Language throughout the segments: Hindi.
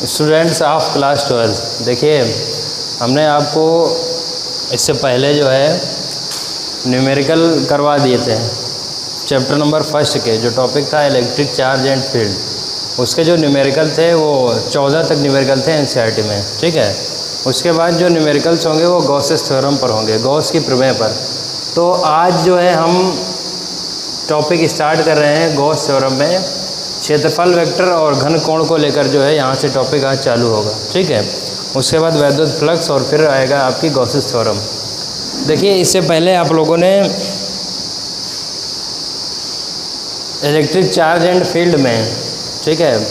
स्टूडेंट्स ऑफ क्लास 12, देखिए हमने आपको इससे पहले जो है न्यूमेरिकल करवा दिए थे चैप्टर नंबर 1 के, जो टॉपिक था इलेक्ट्रिक चार्ज एंड फील्ड। उसके जो न्यूमेरिकल थे वो 14 तक न्यूमेरिकल थे एनसीईआरटी में, ठीक है। उसके बाद जो न्यूमेरिकल्स होंगे वो गॉसेस थ्योरम पर होंगे, गॉस की प्रमेय पर। तो आज जो है हम टॉपिक स्टार्ट कर रहे हैं गॉस थ्योरम में क्षेत्रफल वेक्टर और घन कोण को लेकर जो है यहाँ से टॉपिक आज चालू होगा, ठीक है। उसके बाद वैद्युत फ्लक्स और फिर आएगा आपकी गॉसेस थ्योरम। देखिए इससे पहले आप लोगों ने इलेक्ट्रिक चार्ज एंड फील्ड में, ठीक है,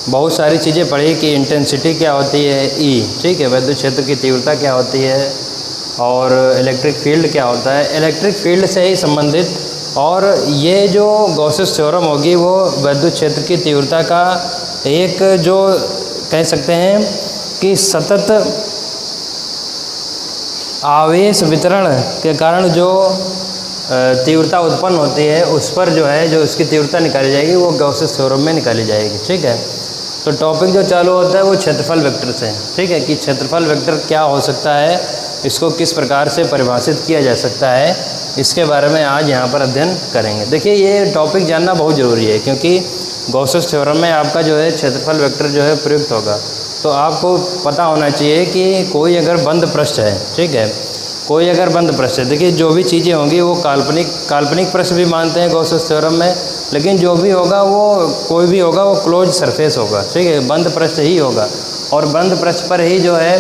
बहुत सारी चीज़ें पढ़ी कि इंटेंसिटी क्या होती है ई, ठीक है, वैद्युत क्षेत्र की तीव्रता क्या होती है और इलेक्ट्रिक फील्ड क्या होता है, इलेक्ट्रिक फील्ड से ही संबंधित। और ये जो गॉसेस थ्योरम होगी वो वैद्युत क्षेत्र की तीव्रता का एक जो कह सकते हैं कि सतत आवेश वितरण के कारण जो तीव्रता उत्पन्न होती है उस पर जो है जो उसकी तीव्रता निकाली जाएगी वो गॉसेस थ्योरम में निकाली जाएगी, ठीक है। तो टॉपिक जो चालू होता है वो क्षेत्रफल वेक्टर से, ठीक है, कि क्षेत्रफल वेक्टर क्या हो सकता है, इसको किस प्रकार से परिभाषित किया जा सकता है, इसके बारे में आज यहाँ पर अध्ययन करेंगे। देखिए ये टॉपिक जानना बहुत ज़रूरी है क्योंकि गॉसेस थ्योरम में आपका जो है क्षेत्रफल वेक्टर जो है प्रयुक्त होगा। तो आपको पता होना चाहिए कि कोई अगर बंद पृष्ठ है, ठीक है, कोई अगर बंद पृष्ठ है, देखिए जो भी चीज़ें होंगी वो काल्पनिक पृष्ठ भी मानते हैं गॉसेस थ्योरम में, लेकिन जो भी होगा वो कोई भी होगा वो क्लोज सरफेस होगा, ठीक है, बंद पृष्ठ ही होगा। और बंद पृष्ठ पर ही जो है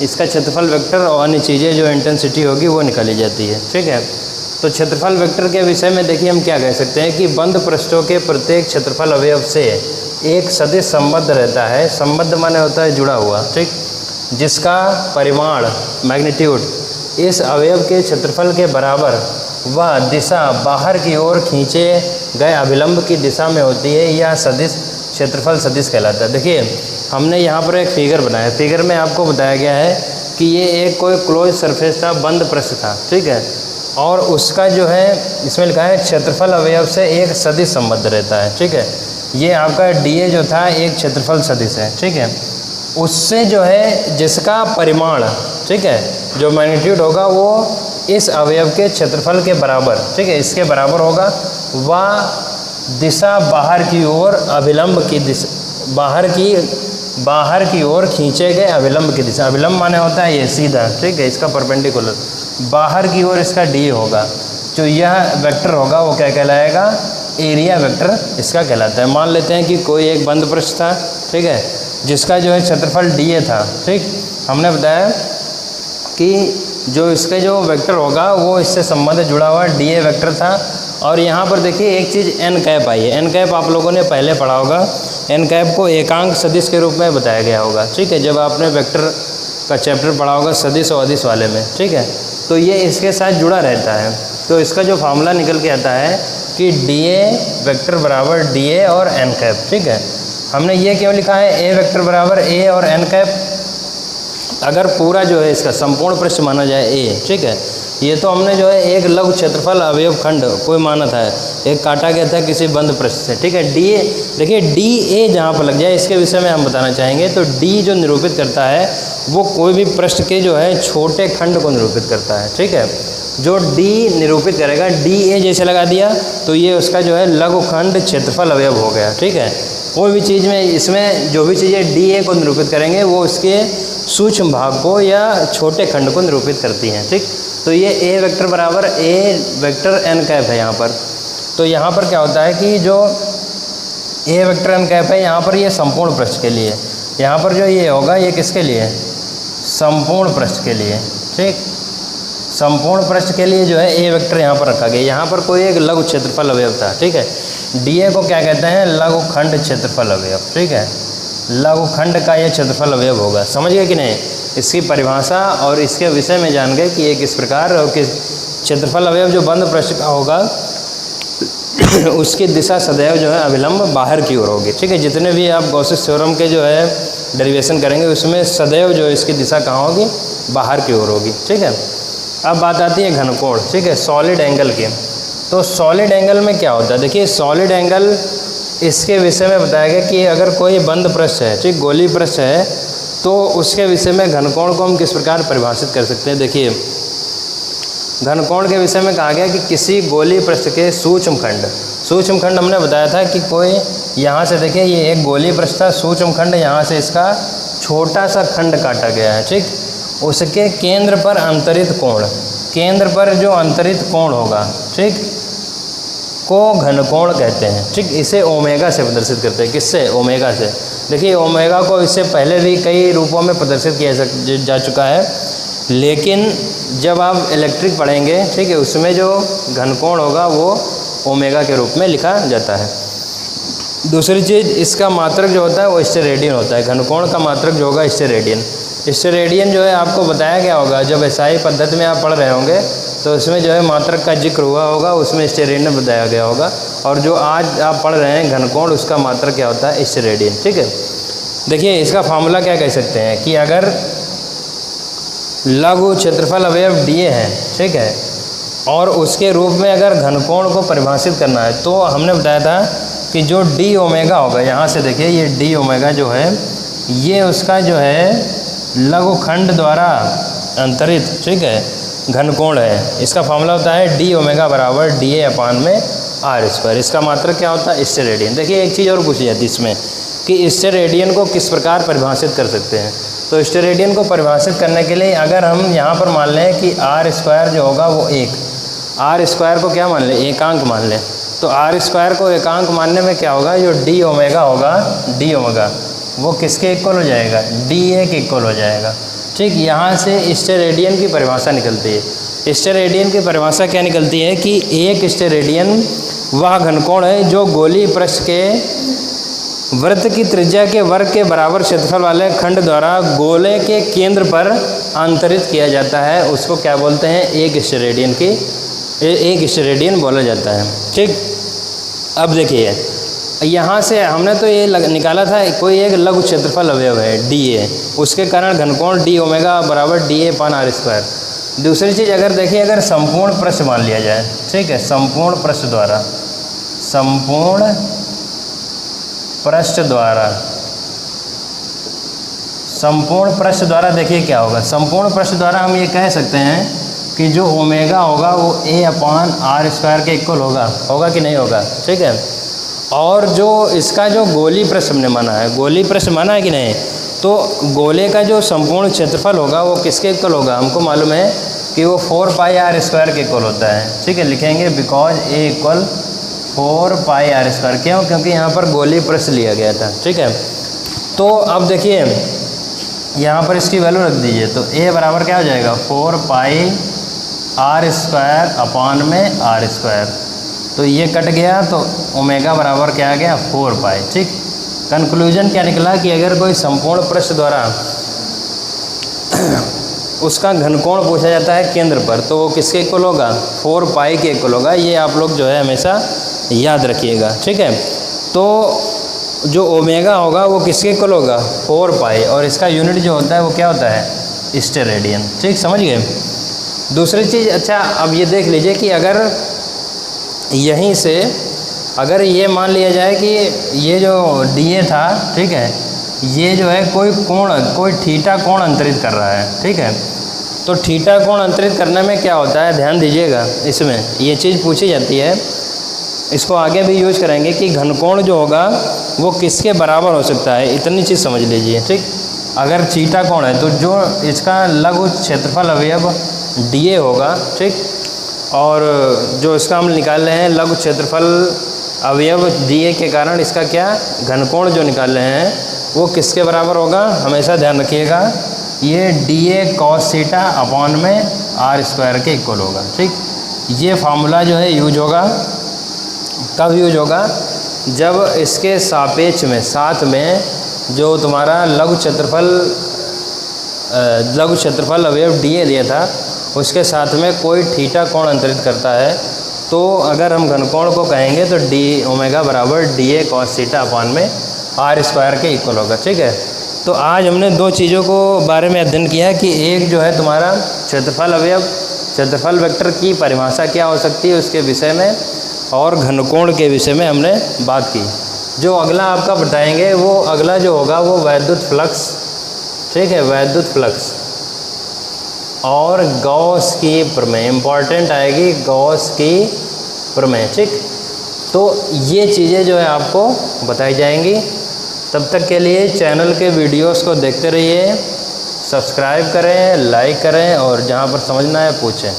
इसका क्षेत्रफल वेक्टर और अन्य चीज़ें जो इंटेंसिटी होगी वो निकाली जाती है, ठीक है। तो क्षेत्रफल वेक्टर के विषय में देखिए हम क्या कह सकते हैं कि बंद पृष्ठों के प्रत्येक क्षेत्रफल अवयव से एक सदिश संबद्ध रहता है। संबद्ध माने होता है जुड़ा हुआ, ठीक, जिसका परिमाण मैग्नीट्यूड इस अवयव के क्षेत्रफल के बराबर व दिशा बाहर की ओर खींचे गए अभिलंब की दिशा में होती है, यह सदिश क्षेत्रफल सदिश कहलाता है। देखिए हमने यहाँ पर एक फिगर बनाया, फिगर में आपको बताया गया है कि ये एक कोई क्लोज सरफेस था, बंद पृष्ठ था, ठीक है, और उसका जो है इसमें लिखा है क्षेत्रफल अवयव से एक सदिश संबद्ध रहता है, ठीक है। ये आपका डीए जो था एक क्षेत्रफल सदिश है, ठीक है, उससे जो है जिसका परिमाण, ठीक है, जो मैग्नीट्यूड होगा वो इस अवयव के क्षेत्रफल के बराबर, ठीक है, इसके बराबर होगा, व दिशा बाहर की ओर अभिलंब की दिशा बाहर की ओर खींचे गए अभिलंब की दिशा। अभिलंब माने होता है ये सीधा, ठीक है, इसका परपेंडिकुलर बाहर की ओर इसका डी होगा। जो यह वेक्टर होगा वो क्या कहलाएगा, एरिया वेक्टर इसका कहलाता है। मान लेते हैं कि कोई एक बंद पृष्ठ था, ठीक है, जिसका जो है क्षेत्रफल डी था, ठीक, हमने बताया कि जो इसका जो वेक्टर होगा वो इससे संबंध जुड़ा हुआ डी वेक्टर था। और यहाँ पर देखिए एक चीज़ एन कैप आई है। एन कैप आप लोगों ने पहले पढ़ा होगा, एन कैप को एकांक सदिश के रूप में बताया गया होगा, ठीक है, जब आपने वेक्टर का चैप्टर पढ़ा होगा सदिश और अदिश वाले में, ठीक है। तो ये इसके साथ जुड़ा रहता है। तो इसका जो फार्मूला निकल के आता है कि डी ए वेक्टर बराबर डी ए और एन कैप, ठीक है। हमने ये क्यों लिखा है ए वेक्टर बराबर ए और एन कैप, अगर पूरा जो है इसका संपूर्ण पृष्ठ माना जाए ए, ठीक है, ये तो हमने जो है एक लघु क्षेत्रफल अवयव खंड कोई माना था, एक काटा गया था किसी बंद पृष्ठ से, ठीक है। डी ए, देखिए डी ए जहाँ पर लग जाए इसके विषय में हम बताना चाहेंगे। तो डी जो निरूपित करता है वो कोई भी पृष्ठ के जो है छोटे खंड को निरूपित करता है, ठीक है। जो डी निरूपित करेगा, डी ए जैसे लगा दिया तो ये उसका जो है लघु खंड क्षेत्रफल अवयव हो गया, ठीक है। कोई भी चीज़ में इसमें जो भी चीज़ें डी ए को निरूपित करेंगे वो उसके सूक्ष्म भाग को या छोटे खंड को निरूपित करती हैं, ठीक। तो ये ए वेक्टर बराबर ए वेक्टर एन कैप है यहाँ पर। तो यहाँ पर क्या होता है कि जो ए वेक्टर एन कैप है यहाँ पर ये संपूर्ण पृष्ठ के लिए, यहाँ पर जो ये होगा ये किसके लिए, संपूर्ण पृष्ठ के लिए, ठीक, संपूर्ण पृष्ठ के लिए जो है ए वेक्टर यहाँ पर रखा गया। यहाँ पर कोई एक लघु क्षेत्रफल अवयव था, ठीक है। डी ए को क्या कहते हैं, लघु खंड क्षेत्रफल अवयव, ठीक है, लघु खंड का ये क्षेत्रफल अवयव होगा। समझ गए कि नहीं, इसकी परिभाषा और इसके विषय में जान गए कि ये किस प्रकार और किस क्षेत्रफल अवयव जो बंद पृष्ठ का होगा उसकी दिशा सदैव जो है अभिलंब बाहर की ओर होगी, ठीक है। जितने भी आप गॉसेस थ्योरम के जो है डेरिवेशन करेंगे उसमें सदैव जो है इसकी दिशा कहाँ होगी, बाहर की ओर होगी, ठीक है। अब बात आती है घनकोण, ठीक है, सॉलिड एंगल की। तो सॉलिड एंगल में क्या होता है, देखिए सॉलिड एंगल इसके विषय में बताया गया कि अगर कोई बंद पृष्ठ है, ठीक, गोली पृष्ठ है, तो उसके विषय में घनकोण को हम किस प्रकार परिभाषित कर सकते हैं। देखिए, घनकोण के विषय में कहा गया कि किसी गोली पृष्ठ के सूक्ष्म खंड हमने बताया था कि कोई यहाँ से देखिए ये एक गोली पृष्ठ था, सूक्ष्म खंड यहाँ से इसका छोटा सा खंड काटा गया है, ठीक, उसके केंद्र पर अंतरित कोण, केंद्र पर जो अंतरित कोण होगा, ठीक, को घनकोण कहते हैं, ठीक। इसे ओमेगा से प्रदर्शित करते हैं, किससे, ओमेगा से। देखिए ओमेगा को इससे पहले भी कई रूपों में प्रदर्शित किया जा चुका है, लेकिन जब आप इलेक्ट्रिक पढ़ेंगे, ठीक है, उसमें जो घनकोण होगा वो ओमेगा के रूप में लिखा जाता है। दूसरी चीज़, इसका मात्रक जो होता है वो स्टेरेडियन होता है। घनकोण का मात्रक जो होगा स्टेरेडियन। स्टेरेडियन जो है आपको बताया गया होगा, जब एसआई पद्धति में आप पढ़ रहे होंगे तो उसमें जो है मात्रक का जिक्र हुआ होगा, उसमें स्टेरेडियन बताया गया होगा। और जो आज आप पढ़ रहे हैं घनकोण, उसका मात्रक क्या होता है, स्टेरेडियन, ठीक है। देखिए इसका फार्मूला क्या कह सकते हैं कि अगर लघु क्षेत्रफल अवयव डीए है, ठीक है, और उसके रूप में अगर घनकोण को परिभाषित करना है, तो हमने बताया था कि जो डी ओमेगा होगा, यहाँ से देखिए ये डी ओमेगा जो है ये उसका जो है लघुखंड द्वारा अंतरित, ठीक है, घनकोण है। इसका फार्मूला होता है डी ओमेगा बराबर डी ए अपान में आर स्क्वायर। इसका मात्रक क्या होता है, स्टेरेडियन। देखिए एक चीज़ और पूछी जाती है इसमें कि स्टेरेडियन को किस प्रकार परिभाषित कर सकते हैं। तो स्टेरेडियन को परिभाषित करने के लिए अगर हम यहाँ पर मान लें कि आर स्क्वायर जो होगा वो एक, आर स्क्वायर को क्या मान लें, एकांक मान लें, तो आर स्क्वायर को एकांक मानने में क्या होगा, जो डी ओमेगा होगा, डी ओमेगा वो किसके इक्वल हो जाएगा, डी ए के इक्वल हो जाएगा, ठीक। यहाँ से स्टेरेडियन की परिभाषा निकलती है। स्टेरेडियन की परिभाषा क्या निकलती है कि एक स्टेरेडियन वह घनकोण है जो गोली पृष्ठ के वृत्त की त्रिज्या के वर्ग के बराबर क्षेत्रफल वाले खंड द्वारा गोले के केंद्र पर अंतरित किया जाता है। उसको क्या बोलते हैं, एक स्टेरेडियन बोला जाता है, ठीक। अब देखिए यहाँ से हमने तो ये निकाला था कोई एक लघु क्षेत्रफल अवयव है डी ए, उसके कारण घनकोण डी ओमेगा बराबर डी ए पान आर स्क्वायर। दूसरी चीज़ अगर देखिए, अगर संपूर्ण पृष्ठ मान लिया जाए, ठीक है, संपूर्ण पृष्ठ पृष्ठ द्वारा देखिए क्या होगा। संपूर्ण पृष्ठ द्वारा हम ये कह सकते हैं कि जो ओमेगा होगा वो ए अपान आर स्क्वायर के इक्वल होगा कि नहीं होगा, ठीक है। और जो इसका जो गोली पृष्ठ हमने माना है, गोली पृष्ठ माना है कि नहीं, तो गोले का जो संपूर्ण क्षेत्रफल होगा वो किसके इक्वल होगा, हमको मालूम है कि वो 4 पाई आर स्क्वायर के इक्वल होता है, ठीक है। लिखेंगे because A equal 4 pi R square. क्यों, क्योंकि यहाँ पर गोली पृष्ठ लिया गया था, ठीक है। तो अब देखिए यहाँ पर इसकी वैल्यू रख दीजिए, तो ए बराबर क्या हो जाएगा, 4 पाई आर स्क्वायर अपान में आर स्क्वायर। तो ये कट गया, तो ओमेगा बराबर क्या आ गया, 4 पाई, ठीक। कंक्लूजन क्या निकला कि अगर कोई संपूर्ण पृष्ठ द्वारा उसका घनकोण पूछा जाता है केंद्र पर, तो वो किसके इक्वल होगा, 4 पाई के इक्वल होगा। ये आप लोग जो है हमेशा याद रखिएगा, ठीक है। तो जो ओमेगा होगा वो किसके इक्वल होगा, 4 पाई, और इसका यूनिट जो होता है वो क्या होता है, स्टेरेडियन, ठीक, समझ गए। दूसरी चीज़, अच्छा अब ये देख लीजिए कि अगर यहीं से अगर ये मान लिया जाए कि ये जो डीए था, ठीक है, ये जो है कोई थीटा कोण अंतरित कर रहा है, ठीक है। तो थीटा कोण अंतरित करने में क्या होता है, ध्यान दीजिएगा, इसमें ये चीज़ पूछी जाती है, इसको आगे भी यूज करेंगे कि घनकोण जो होगा वो किसके बराबर हो सकता है, इतनी चीज़ समझ लीजिए, ठीक। अगर थीटा कोण है तो जो इसका लघु क्षेत्रफल अवयव डीए होगा, ठीक, और जो इसका हम निकाल रहे हैं लघु क्षेत्रफल अवयव डीए के कारण इसका क्या घनकोण जो निकाल रहे हैं वो किसके बराबर होगा, हमेशा ध्यान रखिएगा, ये डीए कॉस थीटा अपॉन में आर स्क्वायर के इक्वल होगा, ठीक। ये फार्मूला जो है यूज होगा, कब यूज होगा, जब इसके सापेक्ष में साथ में जो तुम्हारा लघु क्षेत्रफल अवयव डीए दिया था उसके साथ में कोई थीटा कोण अंतरित करता है, तो अगर हम घनकोण को कहेंगे तो डी ओमेगा बराबर D A cos theta upon में आर स्क्वायर के इक्वल होगा, ठीक है। तो आज हमने दो चीज़ों को बारे में अध्ययन किया कि एक जो है तुम्हारा क्षेत्रफल अवयव, क्षेत्रफल वेक्टर की परिभाषा क्या हो सकती है उसके विषय में, और घनकोण के विषय में हमने बात की। जो अगला आपका बताएंगे वो अगला जो होगा वो वैद्युत फ्लक्स, ठीक है, वैद्युत फ्लक्स और गॉस की प्रमेय इंपॉर्टेंट आएगी, गॉस की प्रमेय, ठीक। तो ये चीज़ें जो है आपको बताई जाएंगी। तब तक के लिए चैनल के वीडियोस को देखते रहिए, सब्सक्राइब करें, लाइक करें और जहाँ पर समझना है पूछें।